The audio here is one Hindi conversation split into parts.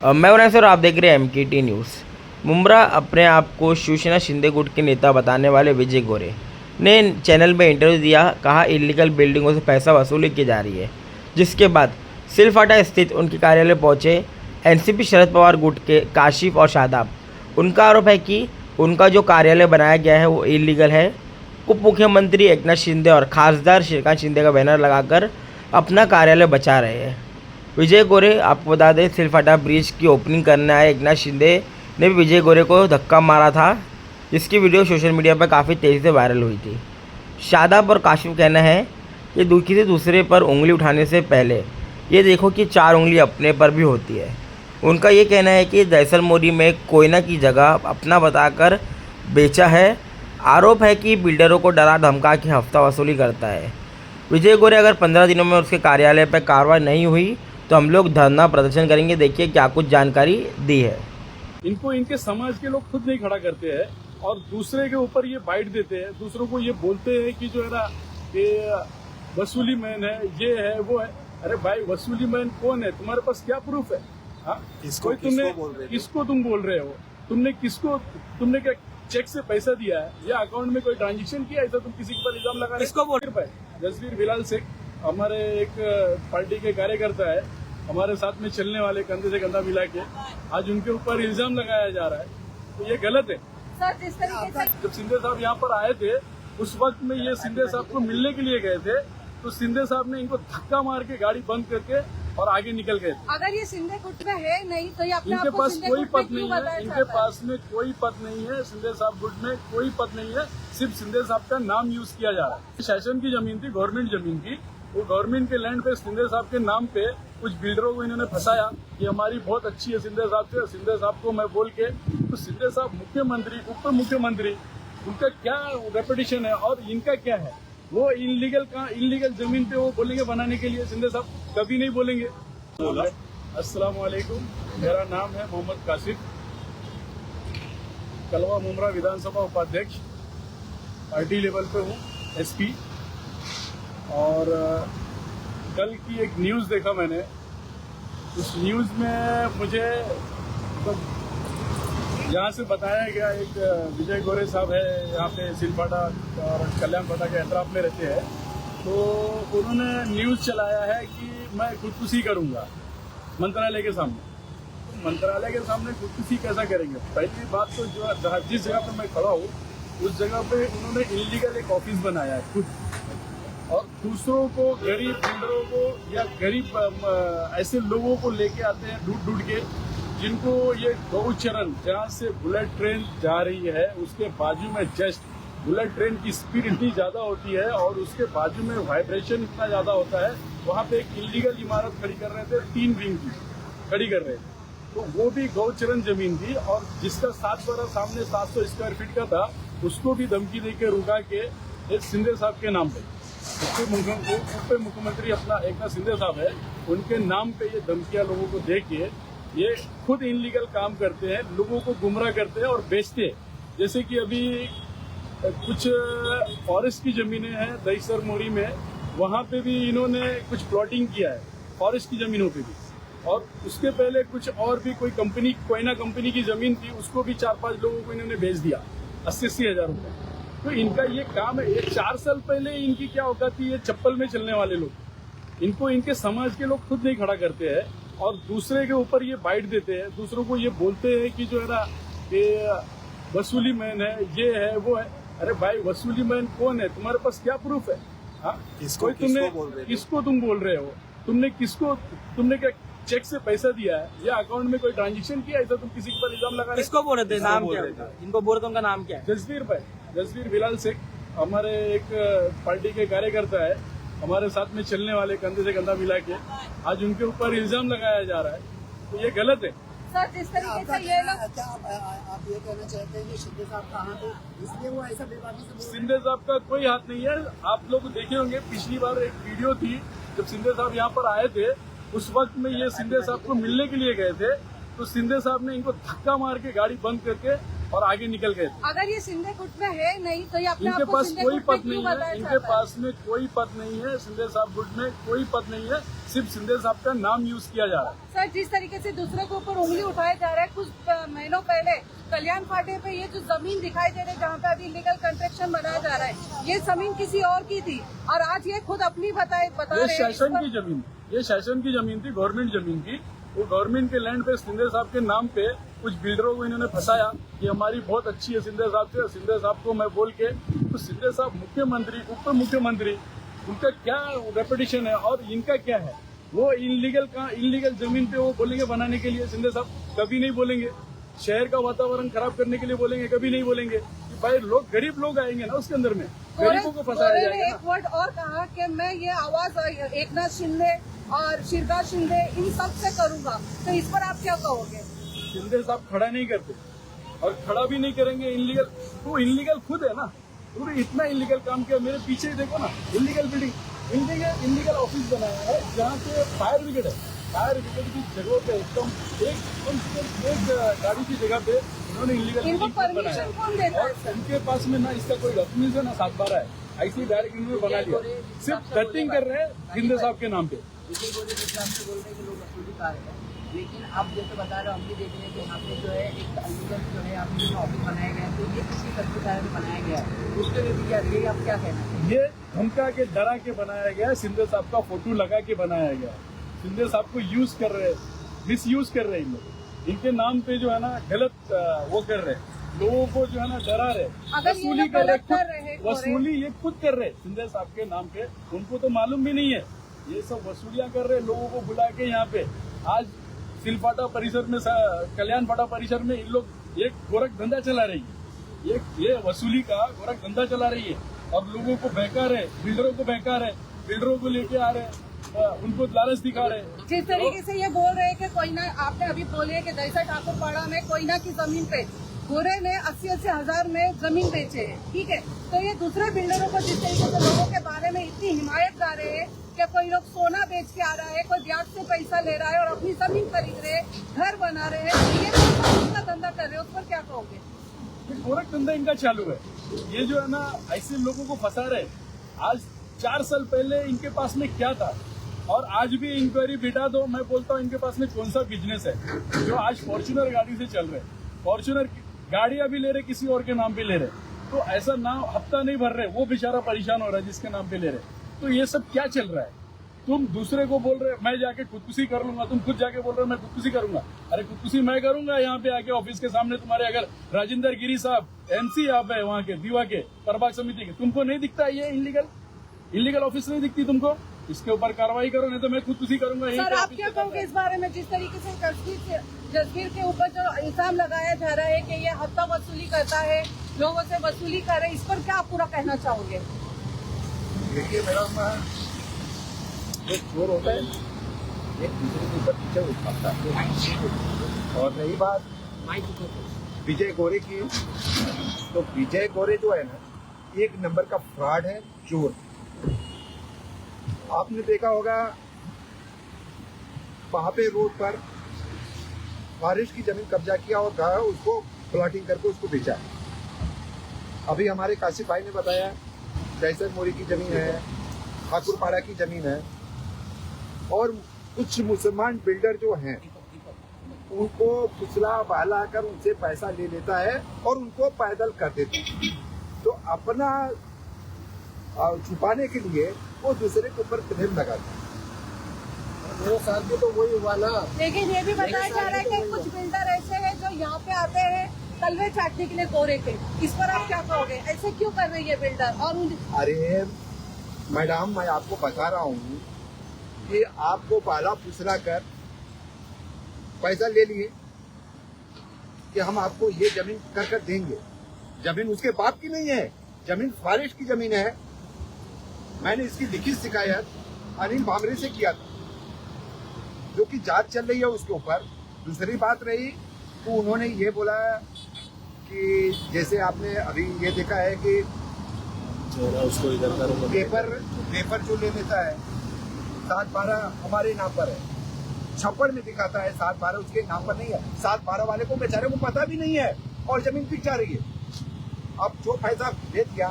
मैं उन्हें सर, आप देख रहे हैं MKT न्यूज़। मुंब्रा अपने आप को शिवसेना शिंदे गुट के नेता बताने वाले विजय गोरे ने चैनल में इंटरव्यू दिया। कहा इलीगल बिल्डिंगों से पैसा वसूली की जा रही है, जिसके बाद सिलफाटा स्थित उनके कार्यालय पहुंचे एनसीपी शरद पवार गुट के काशिफ और शादाब। उनका आरोप है कि उनका जो कार्यालय बनाया गया है वो इलीगल है। उप मुख्यमंत्री एकनाथ शिंदे और खासदार श्रीकांत शिंदे का बैनर लगाकर अपना कार्यालय बचा रहे हैं। विजय गोरे, आपको बता दें, सिलफाटा ब्रिज की ओपनिंग करने आए एकनाथ शिंदे ने भी विजय गोरे को धक्का मारा था, जिसकी वीडियो सोशल मीडिया पर काफ़ी तेज़ी से वायरल हुई थी। शादाब और काशिफ कहना है कि किसी दूसरे पर उंगली उठाने से पहले ये देखो कि 4 उंगली अपने पर भी होती है। उनका ये कहना है कि जैसलमेर में कोयना की जगह अपना बताकर बेचा है। आरोप है कि बिल्डरों को डरा धमका के हफ्ता वसूली करता है। विजय गोरे, अगर 15 दिनों में उसके कार्यालय पर कार्रवाई नहीं हुई तो हम लोग धरना प्रदर्शन करेंगे। देखिए क्या कुछ जानकारी दी है। इनको इनके समाज के लोग खुद नहीं खड़ा करते हैं और दूसरे के ऊपर ये बाइट देते हैं, दूसरों को ये बोलते हैं कि जो है ना ये वसूली मैन है, ये है वो है। अरे भाई, वसूली मैन कौन है? तुम्हारे पास क्या प्रूफ है? किसको तुम बोल रहे हो? तुमने क्या चेक से पैसा दिया है या अकाउंट में कोई ट्रांजेक्शन किया? ऐसा तुम किसी के ऊपर इल्जाम लगा रहे हो? किसको बोल रहे हो? जसवीर बिलाल शेख हमारे एक पार्टी के कार्यकर्ता है, हमारे साथ में चलने वाले, कंधे से कंधा मिला के आज उनके ऊपर इल्जाम लगाया जा रहा है, तो ये गलत है। सर, जिस तरीके से जब शिंदे साहब यहाँ पर आए थे उस वक्त में ये शिंदे साहब को मिलने के लिए गए थे, तो शिंदे साहब ने इनको धक्का मार के गाड़ी बंद करके और आगे निकल गए थे। अगर ये शिंदे गुट में है नहीं तो ये अपने इनके आप को पास शिंदे कोई गुट में पद क्यों नहीं है, बताया इनके जाता है? पास में कोई पद नहीं है, शिंदे साहब गुट में कोई पद नहीं है, सिर्फ शिंदे साहब का नाम यूज किया जा रहा है। शासन की जमीन थी, गवर्नमेंट जमीन की, वो गवर्नमेंट के लैंड पे शिंदे साहब के नाम पे कुछ बिल्डरों को इन्होंने फंसाया कि हमारी बहुत अच्छी है शिंदे साहब से। शिंदे साहब को मैं बोल के, तो शिंदे साहब मुख्यमंत्री, उप मुख्यमंत्री, उनका क्या रेपुटेशन है और इनका क्या है? वो इलीगल जमीन पे वो बोलेंगे बनाने के लिए? शिंदे साहब कभी नहीं बोलेंगे। अस्सलाम वालेकुम, मेरा नाम है मोहम्मद काशिफ, कलवा मुमरा विधानसभा उपाध्यक्ष, पार्टी लेवल पे हूँ, SP। और कल की एक न्यूज़ देखा मैंने, उस न्यूज़ में मुझे यहाँ से बताया गया, एक विजय गोरे साहब है यहाँ पे सिलफाटा और कल्याणफाटा के अतराफ में रहते हैं, तो उन्होंने न्यूज़ चलाया है कि मैं खुदकुशी करूँगा मंत्रालय के सामने। मंत्रालय के सामने खुदकुशी कैसा करेंगे? पहली बात तो जो जिस जगह पर मैं खड़ा हूँ उस जगह पे उन्होंने इलीगल एक ऑफिस बनाया है खुद, और दूसरों को, गरीब बिल्डरों को या गरीब ऐसे लोगों को लेके आते हैं ढूंढ के, जिनको ये गौचरण, जहाँ से बुलेट ट्रेन जा रही है उसके बाजू में जस्ट बुलेट ट्रेन की स्पीड इतनी ज्यादा होती है और उसके बाजू में वाइब्रेशन इतना ज्यादा होता है, वहाँ पे एक इलीगल इमारत खड़ी कर रहे थे, 3 विंग की खड़ी कर रहे थे, तो वो भी गौचरण जमीन थी, और जिसका 7 बारह सामने 700 स्क्वायर फीट का था, उसको भी धमकी देके रुका के एक शिंदे साहब के नाम पे, उप मुख्यमंत्री अपना एकनाथ शिंदे साहब है, उनके नाम पे ये धमकियां लोगों को दे के ये खुद इनलीगल काम करते हैं, लोगों को गुमराह करते हैं और बेचते हैं। जैसे कि अभी कुछ फॉरेस्ट की जमीनें हैं दहीसर मोरी में, वहाँ पे भी इन्होंने कुछ प्लॉटिंग किया है फॉरेस्ट की जमीनों पे भी, और उसके पहले कुछ और भी कोई कंपनी, कोयना कंपनी की जमीन थी, उसको भी 4-5 लोगों को इन्होंने बेच दिया 80-80 हजार रुपये। तो इनका ये काम है। ये 4 साल पहले इनकी क्या औकात थी? ये चप्पल में चलने वाले लोग, इनको इनके समाज के लोग खुद नहीं खड़ा करते हैं और दूसरे के ऊपर ये बाइट देते हैं, दूसरों को ये बोलते हैं कि जो है ना ये वसूली मैन है, ये है वो है। अरे भाई, वसूली मैन कौन है? तुम्हारे पास क्या प्रूफ है? किसको तुम बोल रहे हो? तुमने क्या चेक से पैसा दिया है या अकाउंट में कोई ट्रांजेक्शन किया? ऐसा तुम किसी के ऊपर इल्जाम लगा रहे हो? किसको बोल रहे थे? नाम क्या है इनको? बोल रहे थे, उनका नाम क्या है? जसवीर बिलाल शेख हमारे एक पार्टी के कार्यकर्ता है, हमारे साथ में चलने वाले, कंधे से कंधा मिला के आज उनके ऊपर इल्जाम लगाया जा रहा है, तो ये गलत है। सर, जिस तरीके से ये लोग, क्या आप ये कहना चाहते हैं कि शिंदे साहब का हाथ है, इसलिए वो ऐसा बेबाकी से बोल रहे हैं? शिंदे साहब का कोई हाथ नहीं है। आप लोग देखे होंगे, पिछली बार एक वीडियो थी जब शिंदे साहब यहाँ पर आए थे, उस वक्त में ये शिंदे साहब को मिलने के लिए गए थे, तो शिंदे साहब ने इनको धक्का मार के गाड़ी बंद करके और आगे निकल गए। अगर ये शिंदे गुट में है नहीं तो ये अपने इनके आप को पास शिंदे कोई गुट में पद क्यों नहीं है, बताया इनके जाता है? पास में कोई पद नहीं है, शिंदे साहब गुट में कोई पद नहीं है, सिर्फ शिंदे साहब का नाम यूज किया जा रहा है। सर, जिस तरीके से दूसरे के ऊपर उंगली उठाया जा रहा है, कुछ महीनों पहले कल्याण फाटे पे ये जो जमीन दिखाई दे रही है जहाँ पे अभी इलीगल कंस्ट्रक्शन बनाया जा रहा है, ये जमीन किसी और की थी और आज ये खुद अपनी बता ये रहे हैं। शासन की जमीन, ये शासन की जमीन थी, गवर्नमेंट जमीन थी। वो गवर्नमेंट के लैंड पे शिंदे साहब के नाम पे कुछ बिल्डरों को इन्होंने फंसाया कि हमारी बहुत अच्छी है शिंदे साहब से। शिंदे साहब को मैं बोल के, तो शिंदे साहब मुख्यमंत्री, उप मुख्यमंत्री, उनका क्या रेपुटेशन है और इनका क्या है? वो इलीगल जमीन पे वो बोलेंगे बनाने के लिए, शिंदे साहब कभी नहीं बोलेंगे। शहर का वातावरण खराब करने के लिए बोलेंगे, कभी नहीं बोलेंगे कि भाई लोग, गरीब लोग आएंगे ना उसके अंदर में, गरीबों को फंसाया गोरे ने जाएगा। एक वर्ड और कहा कि मैं ये आवाज एकनाथ शिंदे और शिवराज शिंदे इन सब से करूंगा, तो इस पर आप क्या कहोगे? शिंदे साहब खड़ा नहीं करते और खड़ा भी नहीं करेंगे इलीगल। तो इलीगल खुद है ना, तो इतना इलीगल काम किया। मेरे पीछे ही देखो ना, इलीगल बिल्डिंग, इलीगल ऑफिस बनाया है जहाँ पे फायर ब्रिगेड है। फायर ब्रिगेड की जगह पे एकदम एक गाड़ी की जगह पे उन्होंने इलीगल इनको बिल्डिंग बनाया परमिशन कौन देता और है सर? उनके पास में ना इसका कोई डॉक्यूमेंट है ना 7/12 है। ऐसी डायरेक्ट इन्होंने बना लिया, सिर्फ कटिंग कर रहे हैं शिंदे साहब के नाम पे। विजय गोरे जिस नाम से बोल रहे हैं कि लोग वसूली कर रहे हैं, लेकिन आप जैसे बता रहे हो, हम भी देख रहे हैं कि यहाँ पे जो है एक अलीगढ़ जो है आपके जो ऑफिस बनाया गया है, तो ये किसी कर्मचारी में बनाया गया है, उसके लिए भी क्या ये आप क्या कहना चाहिए? ये धमका के, डरा के बनाया गया है। शिंदे साहब का फोटो लगा के बनाया गया है। शिंदे साहब को यूज कर रहे हैं, मिस यूज कर रहे हैं इन लोग। इनके नाम पे जो है ना गलत वो कर रहे हैं, लोगों को जो है ना डरा रहे, अगर ये वसूली लोग कर गलत कर रहे रहे, हैं, वसूली ये खुद कर रहे शिंदे साहब के नाम पे। उनको तो मालूम भी नहीं है, ये सब वसूलियां कर रहे लोगों को बुला के यहाँ पे। आज सिलफाटा परिसर में, कल्याण फाटा परिसर में इन लोग एक गोरख धंधा चला रही है, ये वसूली का गोरख धंधा चला रही है। अब लोगों को बहका रहे, बिल्डरों को बहका रहे, बिल्डरों को लेके आ रहे, उनको लालच दिखा रहे। जिस तरीके से ये बोल रहे हैं कि कोई ना, आपने अभी बोले कि जैसा ठाकुर पाड़ा में कोयना की जमीन पे गोरे ने 80-80 हजार में जमीन बेचे है, ठीक है, तो ये दूसरे बिल्डरों को जिस तरीके से लोगों के बारे में इतनी हिमायत कर रहे हैं कि कोई लोग सोना बेच के आ रहा है, कोई ब्याज से पैसा ले रहा है और अपनी जमीन खरीद रहे हैं, घर बना रहे हैं, ये दूसरा धंधा कर रहे हैं, उस पर क्या कहोगे? ये गोरख धंधा इनका चालू है। ये जो है ना ऐसे लोगों को फंसा रहे। आज 4 साल पहले इनके पास में क्या था और आज भी इंक्वायरी बिठा दो, मैं बोलता हूँ इनके पास में कौन सा बिजनेस है जो आज फॉर्च्यूनर गाड़ी से चल रहे। फॉर्च्यूनर गाड़ियां भी ले रहे, किसी और के नाम पे ले रहे, तो ऐसा नाम हफ्ता नहीं भर रहे, वो बेचारा परेशान हो रहा है जिसके नाम पे ले रहे। तो ये सब क्या चल रहा है? तुम दूसरे को बोल रहे मैं जाके खुदकुशी कर लूंगा, तुम खुद जाके बोल रहे हो मैं खुदकुशी करूंगा। अरे खुदकुशी मैं करूंगा यहाँ पे आके ऑफिस के सामने तुम्हारे। अगर राजेंद्र गिरी साहब एमसी आप है वहाँ के दीवा के प्रभाग समिति के, तुमको नहीं दिखता ये इलीगल ऑफिस नहीं दिखती तुमको? इसके ऊपर कार्रवाई करो, नहीं तो मैं खुदकुशी करूंगा। सर, आप क्या कहोगे इस बारे में, जिस तरीके से जसवीर के ऊपर जो इल्जाम लगाया जा रहा है कि ये हफ्ता वसूली करता है, लोगों से वसूली कर रहे हैं, इस पर क्या आप पूरा कहना चाहोगे? देखिए मैडम, एक चोर होता है, एक दूसरे के ऊपर पीछे उठाता है। और रही बात विजय गोरे की, तो विजय गोरे जो है ना, एक नंबर का फ्रॉड है, चोर। आपने देखा होगा वहां पे रोड पर बारिश की जमीन कब्जा किया और उसको प्लॉटिंग करके उसको बेचा। अभी हमारे काशिफ भाई ने बताया जैसर मोरी की जमीन है, ठाकुरपाड़ा की जमीन है, और कुछ मुसलमान बिल्डर जो हैं उनको फुसला बहला कर उनसे पैसा ले लेता है और उनको पैदल कर देता है। तो अपना छुपाने के लिए वो दूसरे के ऊपर क्लेम लगाता है। मेरे साथ भी तो वही हुआ ना। लेकिन ये भी बताया जा रहा है कि कुछ बिल्डर ऐसे हैं जो यहाँ पे आते हैं तलवे चाटने के लिए गोरे के, इस पर आप क्या कहोगे? ऐसे क्यों कर रहे हैं ये बिल्डर? और अरे मैडम, मैं आपको बता रहा हूँ कि आपको बाला फुसला कर पैसा ले लिए कि हम आपको ये जमीन कर देंगे। जमीन उसके बाप की नहीं है, जमीन फारिश की जमीन है। मैंने इसकी लिखित शिकायत अनिल भामरे से किया था, जो कि जांच चल रही है उसके ऊपर। दूसरी बात रही तो उन्होंने ये बोला कि जैसे आपने अभी ये देखा है कि उसको इधर करो, पेपर जो ले लेता है 7/12 हमारे नाम पर है, छप्पड़ में दिखाता है 7/12 उसके नाम पर नहीं है। 7/12 वाले को बेचारे को पता भी नहीं है और जमीन बिक जा रही है। अब जो पैसा दे दिया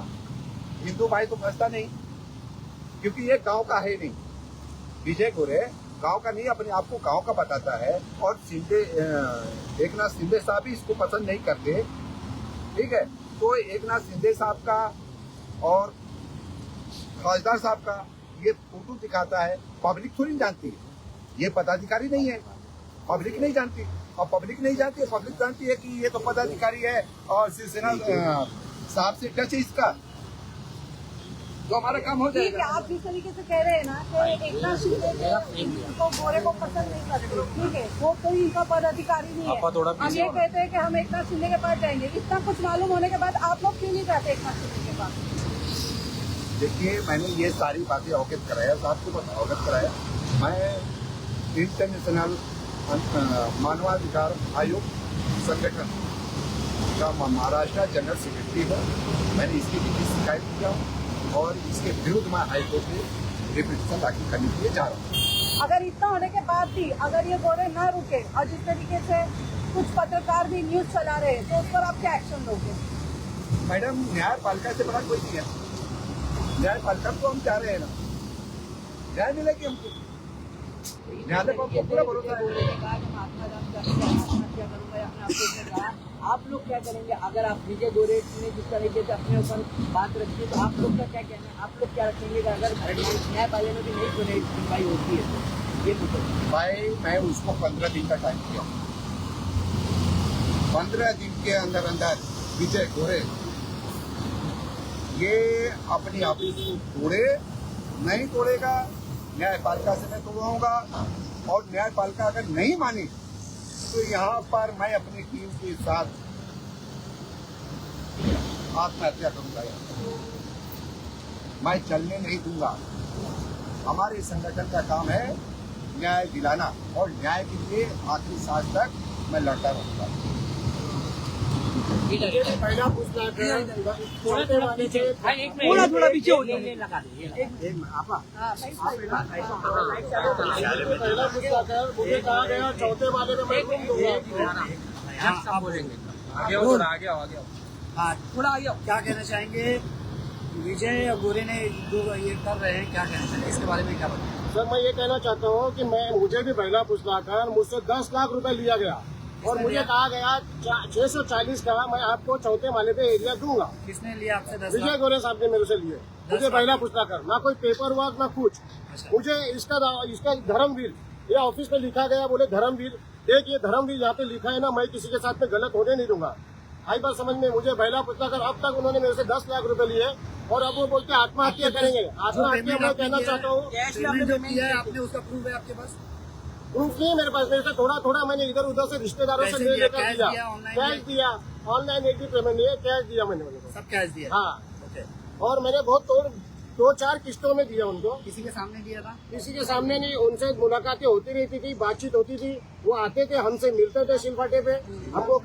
हिंदू भाई तो फंसता नहीं, क्योंकि ये गांव का है नहीं। विजय गोरे गांव का नहीं, अपने आप को गांव का बताता है। और शिंदे एकनाथ शिंदे साहब भी इसको पसंद नहीं करते, ठीक है। तो एकनाथ शिंदे साहब का और खासदार साहब का ये फोटो दिखाता है, पब्लिक थोड़ी जानती है, ये पदाधिकारी नहीं है, पब्लिक नहीं जानती। और पब्लिक नहीं जानती है, पब्लिक जानती है कि ये तो पदाधिकारी है और शिवसेना साहब से टच है इसका, तो हमारा काम हो ठीक है। जाएगा। आप जिस तरीके से कह रहे हैं ना कि एकनाथ शिंदे को गोरे को पसंद नहीं करते, ठीक है, वो कोई इनका पदाधिकारी नहीं है। हम ये कहते हैं कि हम एकनाथ शिंदे के पास जाएंगे। इतना कुछ मालूम होने के बाद आप लोग क्यों नहीं जाते एकनाथ शिंदे के पास? देखिए, मैंने ये सारी बातें अवगत कराया, आपको अवगत कराया। मैं इंटरनेशनल मानवाधिकार आयोग संगठन का महाराष्ट्र जनरल सेक्रेटरी हूँ। मैंने इसकी भी शिकायत किया हूँ और इसके विरुद्ध मैं हाईकोर्ट में रिपिटिशन दाखिल करने के लिए जा रहा हूँ। अगर इतना होने के बाद भी अगर ये गोरे न रुके और जिस तरीके से कुछ पत्रकार भी न्यूज चला रहे हैं, तो उस पर आप क्या एक्शन लोगे? मैडम, न्यायपालिका से बड़ा कोई नहीं है। न्यायपालिका को हम चाह रहे हैं ना, न्याय मिलेगी हमको, न्यायालय को हमको पूरा भरोसा है। आत्महत्या करूंगा या अपने आपको इसने कहा, आप लोग क्या करेंगे अगर आप विजय गोरे ने जिस तरीके से अपने ऊपर बात रखी है, तो आप लोग का क्या कहना है? आप लोग क्या रखेंगे कि अगर न्यायपालिका में भी नहीं सुनवाई होती है तो ये पूछो भाई। मैं उसको 15 दिन का टाइम दिया, 15 दिन के अंदर अंदर विजय गोरे ये अपनी ऑफिस को तोड़े, नहीं तोड़ेगा न्यायपालिका से मैं तोड़वाऊंगा। और न्यायपालिका अगर नहीं मानी तो यहाँ पर मैं अपनी टीम के साथ आत्महत्या करूंगा। मैं चलने नहीं दूंगा। हमारे संगठन का काम है न्याय दिलाना और न्याय के लिए आखिरी सांस तक मैं लड़ता रहूंगा। पहला पूछना थोड़ा पीछे हो जाइए, लगा दीजिए। पहला पूछना कर मुझे कहा गया चौथे वाले में मैं रूम दूंगा। आप बोलेंगे थोड़ा आगे क्या कहना चाहेंगे? विजय और गोरे ने जो ये कर रहे हैं, क्या कहना चाहेंगे इसके बारे में? क्या बताएं सर, मैं ये कहना चाहता हूँ कि मुझे भी पहला पूछना कर मुझसे 10 लाख रुपए लिया गया और मुझे कहा गया 640 का मैं आपको चौथे माले पे एरिया दूंगा। किसने लिया आपसे 10 विजय लाख? गोरे साहब ने मेरे से लिए। मुझे पहला पूछना कर, ना कोई पेपर वर्क ना कुछ। मुझे इसका धर्मवीर, ये ऑफिस में लिखा गया, बोले धर्मवीर। देखिए धर्मवीर यहाँ पे लिखा है ना, मैं किसी के साथ में गलत होने नहीं दूंगा। आई बात समझ में? मुझे पहला पूछना कर, अब तक उन्होंने मेरे से 10 लाख रुपए लिए और अब वो बोलते आत्महत्या करेंगे। आत्महत्या मैं कहना चाहता हूँ, पेमेंट जो किया है आपने उसका प्रूफ है आपके पास? प्रूफ नहीं है मेरे पास। मेरे से थोड़ा मैंने इधर उधर से रिश्तेदारों से ले लेकर कैश दिया, दिया, ऑनलाइन कैश दिया। ऑनलाइन एक भी पेमेंट नहीं है, कैश दिया मैंने उनको। सब कैश दिया? हाँ, और मैंने बहुत 2-4 किस्तों में दिया उनको। किसी के सामने दिया था? किसी के सामने नहीं, उनसे मुलाकातें होती रहती थी, बातचीत होती थी। वो आते थे, हमसे मिलते थे सिलफाटे पे। हमको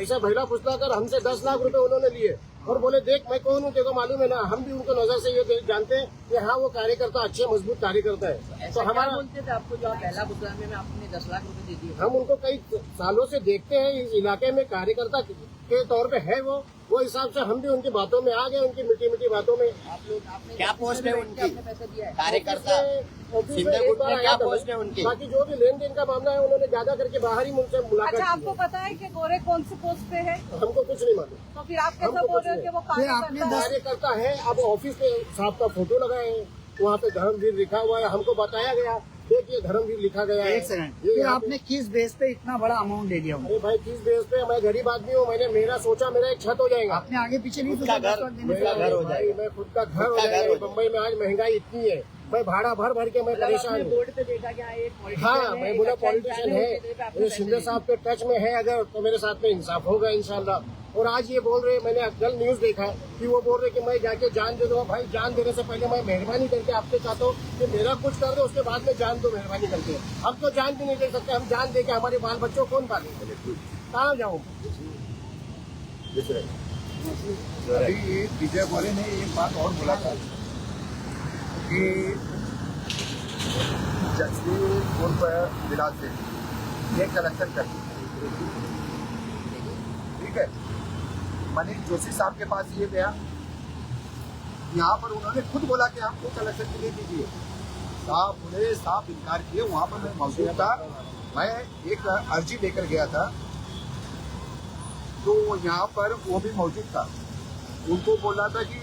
ऐसा भैला पुछला कर हमसे 10 लाख रुपए उन्होंने लिए और बोले देख मैं कौन हूँ, तेरे को मालूम है ना। हम भी उनको नजर से ये जानते हैं कि हाँ वो कार्यकर्ता अच्छे मजबूत कार्यकर्ता है। तो हमारा बोलते थे आपको जो आप पहला गुजरात में आपने 10 लाख रुपए दे दिए। हम उनको कई सालों से देखते हैं, इस इलाके में कार्यकर्ता के तौर पे है वो हिसाब से हम भी उनकी बातों में आ गए, उनकी मीठी मीठी बातों में। आप लोग आपने क्या पोस्ट है उनकी? आपने पैसा दिया है? कार्यकर्ता शिंदे गुट में क्या पोस्ट है उनकी? बाकी जो भी लेन देन का मामला है उन्होंने ज्यादा करके बाहर ही मुझसे मुलाकात अच्छा, की आपको है। पता है कि गोरे कौन सी पोस्ट पे है? हमको कुछ नहीं मालूम। तो फिर आप कैसे हमको बोल कुछ रहे हो कि वो फिर आपने कार्यकर्ता है? कार्यकर्ता है। अब ऑफिस पे साहब का फोटो लगाए हैं, वहाँ पे धर्मवीर लिखा हुआ है। हमको बताया गया देखिए धर्मवीर लिखा गया है। एक सेकंड, ये फिर यहाँ आपने किस बेस पे इतना बड़ा अमाउंट दे दिया उनको? अरे भाई किस बेस पे? मैं गरीब आदमी हूँ। मैंने मेरा सोचा मेरा एक छत हो जाएगा। आपने आगे पीछे नहीं खुद का सोचा? घर, 10 लाख देने खुद का से? घर हो जाएगा। मैं खुद का घर हो जाएगा। मुंबई में आज महंगाई इतनी है, मैं भाड़ा भर के मैं परेशान हूँ। बोर्ड पे देखा गया एक politician हाँ, है, मैं बोला एक अच्छा पॉलिटिशियन इंसान है, आपने ये शिंदे साहब के टच में है अगर तो मेरे साथ में इंसाफ होगा इंशाल्लाह। और आज ये बोल रहे, मैंने कल न्यूज देखा कि वो बोल रहे कि मैं जाके जान दे दूंगा। भाई जान देने से पहले मैं मेहरबानी करके आपसे चाहता हूँ कि मेरा कुछ कर दो, उसके बाद में जान दो मेहरबानी करके। हम तो जान भी नहीं दे सकते। हम जान दे के हमारे बाल बच्चों कौन पालेंगे? कहाँ जाऊँ? अभी विजय गोरे ने एक बात और बोला था कि जसवीर उर्फ विलास से ये कलेक्शन कर, ठीक ठीक है। मनीष जोशी साहब के पास ये गया, यहाँ पर उन्होंने खुद बोला कि हमको कलेक्शन के लिए दीजिए, साहब बोले, साहब इनकार किए। वहाँ पर मैं मौजूद था, मैं एक अर्जी लेकर गया था, तो यहाँ पर वो भी मौजूद था। उनको बोला था कि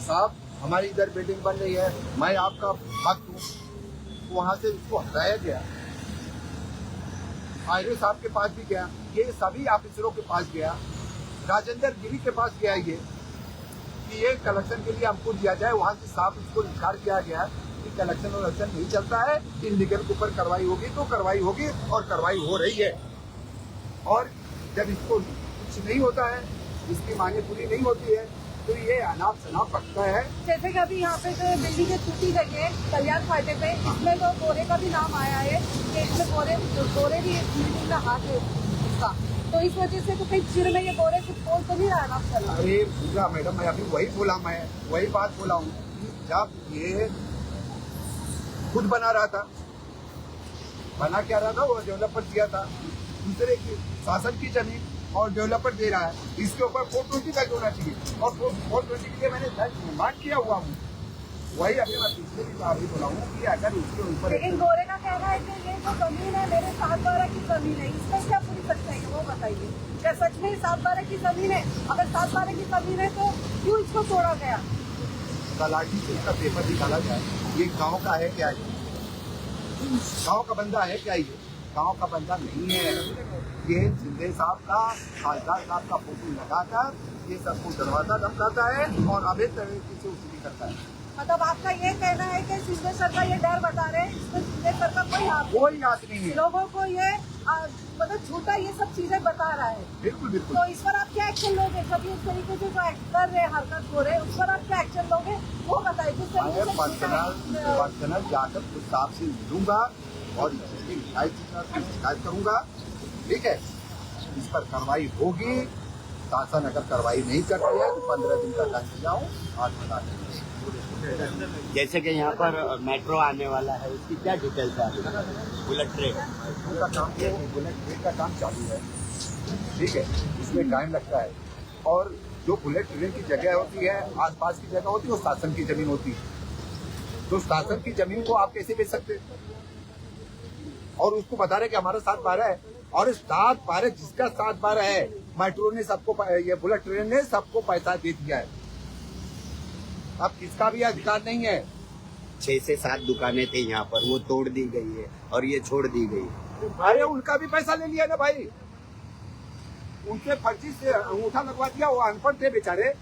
साहब हमारी इधर बिल्डिंग बन रही है, मैं आपका भक्त हूँ। वहाँ से उसको हटाया गया। आयरे साहब के पास भी गया, ये सभी ऑफिसरों के पास गया, राजेंद्र गिरी के पास गया ये कि ये कलेक्शन के लिए हमको दिया जाए। वहाँ से साफ इसको इनकार किया गया कि कलेक्शन वलेक्शन नहीं चलता है, इनलीगल के ऊपर कार्रवाई होगी तो कार्रवाई होगी, और कार्रवाई हो रही है। और जब इसको कुछ नहीं होता है, इसकी मांगे पूरी नहीं होती है, तो ये अनाप शनाप पकता है। जैसे कि अभी यहाँ पे जो बिल्डिंग टूटी गई है कल्याण फाटे पे, इसमें तो गोरे का भी नाम आया है कि इसमें गोरे भी बिल्डिंग का हाथ है उसका, तो इस वजह से तो कहीं चिर में ये गोरे कुछ बोल तो नहीं रहा ना आपका? अरे पूरा मैडम, मैं अभी वही बोला, मैं वही बात बोला हूँ कि जब ये खुद बना रहा था, बना क्या रहा था, वो डेवलपर दिया था दूसरे की शासन की जमीन और डेवलपर दे रहा है, इसके ऊपर 420 का होना चाहिए, और 420 के लिए मैंने मांग किया हुआ हूँ। वही अभी मैं पिछले भी बार भी बोला हूँ कि अगर उसके ऊपर, लेकिन गोरे का कहना है कि ये जो जमीन है मेरे 7/12 की जमीन है, इसमें क्या पूरी सच्चाई है वो बताइए। क्या सच में 7/12 की जमीन है? अगर 7/12 की जमीन है तो क्यों इसको तोड़ा गया? तलाठी से इसका पेपर निकाला जाए। ये गांव का है क्या? गांव का बंदा है क्या? ये गांव का बंदा नहीं है। ये शिंदे साहब का, खासदार साहब का फोटो लगाकर ये सबको दरवाजा धमकाता है और अवैध तरीके से उसकी करता है। मतलब आपका ये कहना है कि शिंदे सर का ये डर बता रहे हैं, इसमें शिंदे सर का कोई याद नहीं है, लोगों को ये मतलब झूठा ये सब चीजें बता रहा है। बिल्कुल बिल्कुल। तो इस पर आप क्या एक्शन लोगे? कभी इस तरीके से जो एक्ट कर रहे हरकत हो रहे, उस पर आप क्या एक्शन लोगे वो बताइए। जिस तरीके से पर्सनल जाकर उस साहब से मिलूंगा और इसकी शिकायत करूंगा, ठीक है। इस पर कार्रवाई होगी। शासन अगर कार्रवाई नहीं करती है तो 15 दिन का टाइम जाऊँ आज बता देंगे। जैसे कि यहाँ पर मेट्रो आने वाला है, उसकी क्या डिटेल्स है? बुलेट ट्रेन का काम, बुलेट ट्रेन का काम चालू है, ठीक है। इसमें टाइम लगता है, और जो बुलेट ट्रेन की जगह होती है, आसपास की जगह होती है, वो शासन की जमीन होती है। तो शासन की जमीन को आप कैसे बेच सकते? और उसको बता रहे कि हमारा 7/12 है, और 7/12 जिसका 7/12 है, मेट्रो ने सबको, ये बुलेट ट्रेन ने सबको पैसा दे दिया है। अब किसका भी अधिकार नहीं है। 6 से 7 दुकानें थी यहाँ पर, वो तोड़ दी गई है और ये छोड़ दी गई। अरे उनका भी पैसा ले लिया ना भाई, उनसे फर्जी से अंगूठा लगवा दिया। वो अनपढ़ थे बेचारे,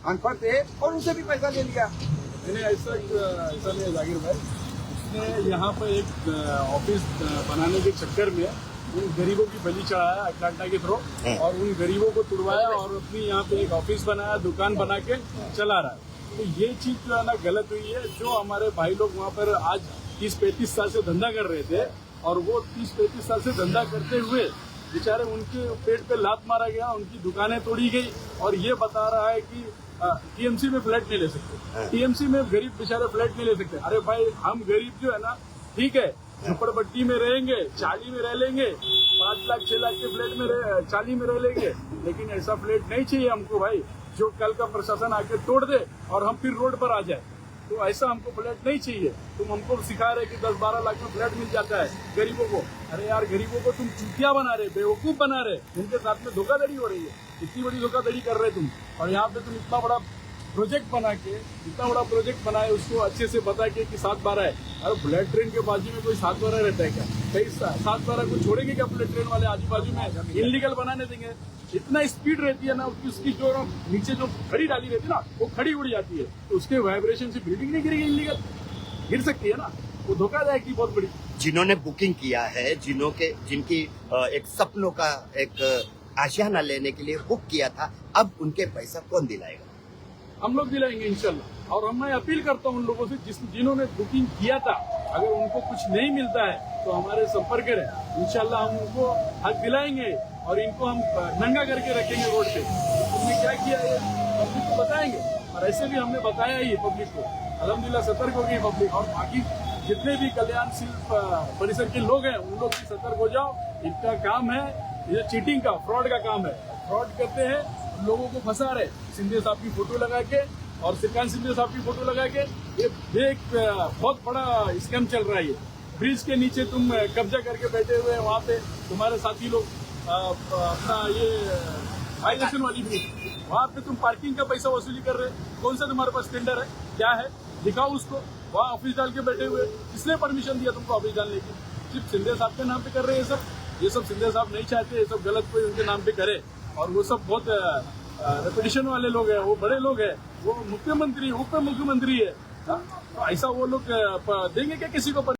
अनपढ़ थे, और उनसे भी पैसा ले लिया। मैंने ऐसा नहीं है जाकिर भाई, उसने यहाँ पर एक ऑफिस बनाने के चक्कर में उन गरीबों की बलि चढ़ाया अटलांटा के थ्रू, और उन गरीबों को तुड़वाया और अपनी यहाँ पे एक ऑफिस बनाया, दुकान बना के चला रहा है। तो ये चीज जो है ना गलत हुई है। जो हमारे भाई लोग वहाँ पर आज 30-35 साल से धंधा कर रहे थे, और वो 30-35 साल से धंधा करते हुए बेचारे उनके पेट पे लात मारा गया, उनकी दुकानें तोड़ी गई, और ये बता रहा है कि टीएमसी में फ्लैट नहीं ले सकते, टीएमसी में गरीब बेचारे फ्लैट नहीं ले सकते। अरे भाई, हम गरीब जो है ना, ठीक है, झुपड़पट्टी में रहेंगे, चाली में रह लेंगे, 5 लाख 6 लाख के फ्लैट में चाली में रह लेंगे, लेकिन ऐसा फ्लैट नहीं चाहिए हमको भाई, जो कल का प्रशासन आके तोड़ दे और हम फिर रोड पर आ जाए। तो ऐसा हमको फ्लैट नहीं चाहिए। तुम हमको सिखा रहे कि 10-12 लाख में फ्लैट मिल जाता है गरीबों को। अरे यार, गरीबों को तुम चूतिया बना रहे, बेवकूफ बना रहे, उनके साथ में धोखाधड़ी हो रही है। इतनी बड़ी धोखाधड़ी कर रहे तुम, और यहाँ पे तुम इतना बड़ा प्रोजेक्ट बनाए, उसको अच्छे से बता के कि 7/12 है। अरे बुलेट ट्रेन के बाजू में कोई 7/12 रहता है क्या? कहीं 7/12 को छोड़ेंगे क्या बुलेट ट्रेन वाले आजू बाजू में? इनलीगल बनाने देंगे? इतना स्पीड रहती है ना उसकी, जो नीचे जो खड़ी डाली रहती है ना, वो खड़ी उड़ जाती है, तो उसके वाइब्रेशन से बिल्डिंग नहीं गिरेगी, इनलीगल गिर सकती है ना। वो धोखाधड़ी की बहुत बड़ी। जिन्होंने बुकिंग किया है, जिनकी एक सपनों का एक आशियाना लेने के लिए बुक किया था, अब उनके पैसा कौन दिलाएगा? हम लोग दिलाएंगे इंशाल्लाह। और मैं अपील करता हूँ उन लोगों से जिन्होंने बुकिंग किया था, अगर उनको कुछ नहीं मिलता है तो हमारे संपर्क करें, इंशाल्लाह हम उनको हक दिलाएंगे और इनको हम नंगा करके रखेंगे रोड पे। तुमने क्या किया है पब्लिक को बताएंगे, और ऐसे भी हमने बताया ही पब्लिक को। अल्हम्दुलिल्लाह सतर्क हो गई पब्लिक, और बाकी जितने भी कल्याण शिल्प परिसर के लोग हैं उन लोग भी सतर्क हो जाओ। इनका काम है, ये चीटिंग का, फ्रॉड का काम है। फ्रॉड करते हैं, लोगों को फंसा रहे। शिंदे साहब की फोटो लगा के और श्रीकांत शिंदे साहब की फोटो लगा के ये एक बहुत बड़ा स्कैम चल रहा है। ये ब्रिज के नीचे तुम कब्जा करके बैठे हुए हैं, वहाँ पे तुम्हारे साथी लोग अपना ये वाइलेशन वाली ब्रिज, वहाँ पे तुम पार्किंग का पैसा वसूली कर रहे हैं। कौन सा तुम्हारे पास टेंडर है, क्या है, दिखाओ उसको। वहाँ ऑफिस डाल के बैठे हुए, किसने परमिशन दिया तुमको ऑफिस डालने की? सिर्फ शिंदे साहब के नाम पे कर रहे हैं ये सब शिंदे साहब नहीं चाहते, ये सब गलत कोई उनके नाम पे करे। और वो सब बहुत रेपुटेशन वाले लोग हैं, वो बड़े लोग हैं, वो मुख्यमंत्री उप मुख्यमंत्री है। तो ऐसा वो लोग देंगे क्या किसी को?